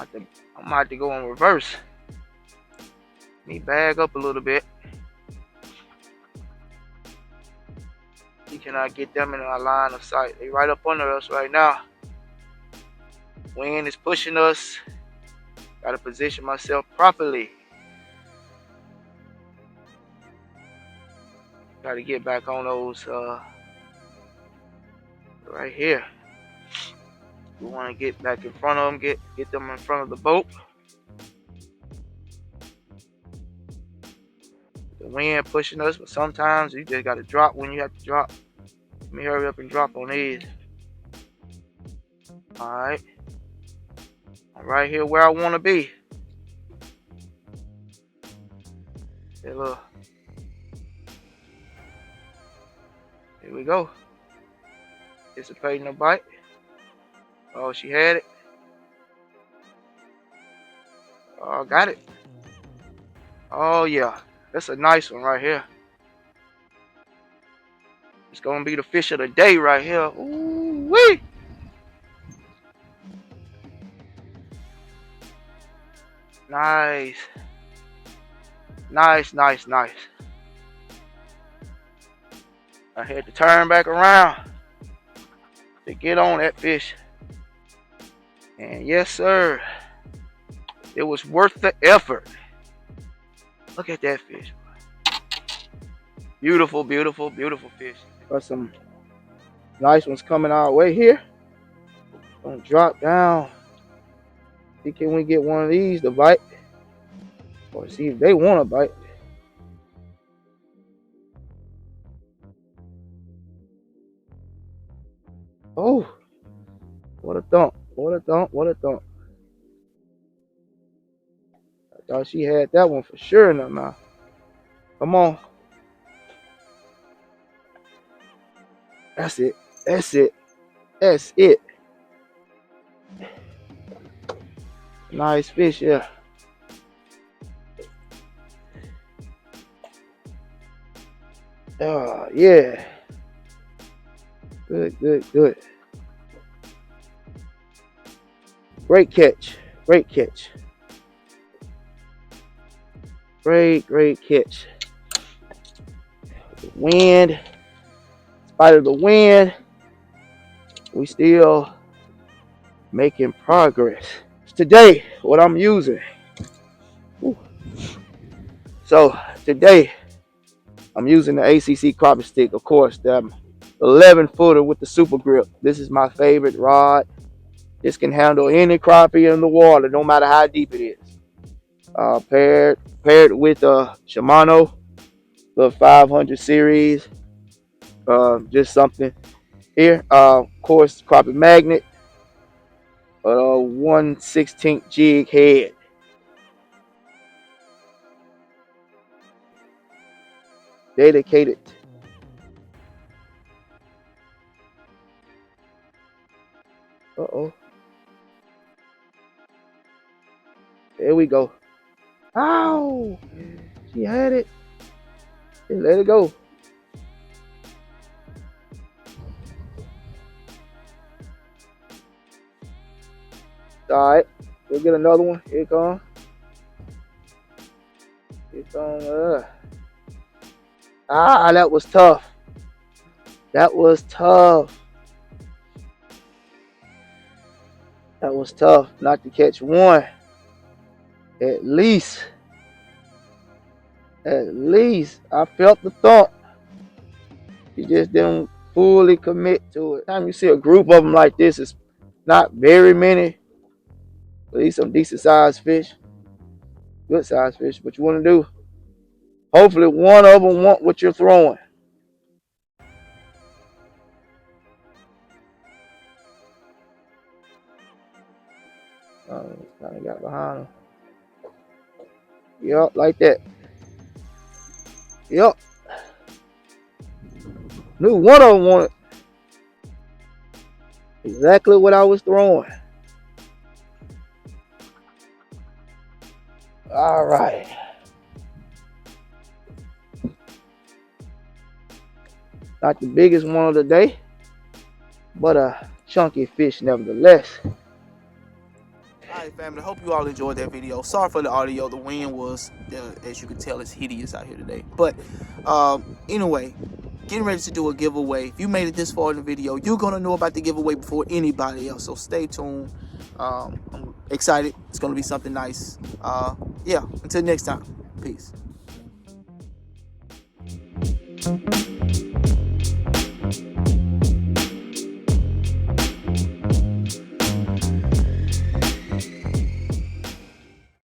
I'm about to go in reverse. Let me bag up a little bit. We cannot get them in our line of sight. They right up under us right now. Wind is pushing us. Gotta position myself properly. Gotta get back on those right here. We want to get back in front of them, get them in front of the boat. The wind pushing us, but sometimes you just gotta drop when you have to drop. Let me hurry up and drop on these. Alright. I'm right here where I want to be. Hey, look. Here we go. Anticipating a bite. Oh, she had it. Oh, got it. Oh, yeah. That's a nice one right here. It's going to be the fish of the day right here. Ooh-wee. Nice. Nice, nice, nice. I had to turn back around to get on that fish. And yes, sir. It was worth the effort. Look at that fish. Beautiful, beautiful, beautiful fish. Got some nice ones coming our way here. Gonna drop down. See, can we get one of these to bite? Or see if they want to bite. Oh, what a thump. What a thump. What a thump. I thought she had that one for sure in her mouth. Come on. That's it. That's it. That's it. Nice fish, yeah. Oh, yeah. Good, good, good. Great catch. Great catch. Great, great catch. The wind. In spite of the wind, we still making progress. Today, what I'm using. So today, I'm using the ACC crappie stick, of course, the 11-footer with the super grip. This is my favorite rod. This can handle any crappie in the water, no matter how deep it is. Paired with a Shimano, the 500 series. Just something here. Of course, crappie magnet. 1/16 jig head. Dedicated. Uh-oh. There we go. Ow! She had it. Just let it go. Alright. We'll get another one. Here it comes. Here it comes. Ah, that was tough. That was tough. That was tough not to catch one. At least. At least. I felt the thump. You just didn't fully commit to it. Time you see a group of them like this, it's not very many. At least some decent sized fish. Good sized fish. What you want to do? Hopefully one of them want what you're throwing. Kind of got behind him. Yup, like that. Yup. Knew one of them wanted exactly what I was throwing. All right. Not the biggest one of the day, but a chunky fish nevertheless. Alright, family, hope you all enjoyed that video. Sorry for the audio. The wind was, as you can tell, it's hideous out here today. But anyway, getting ready to do a giveaway. If you made it this far in the video, you're going to know about the giveaway before anybody else. So stay tuned. I'm excited. It's going to be something nice. Yeah, until next time. Peace.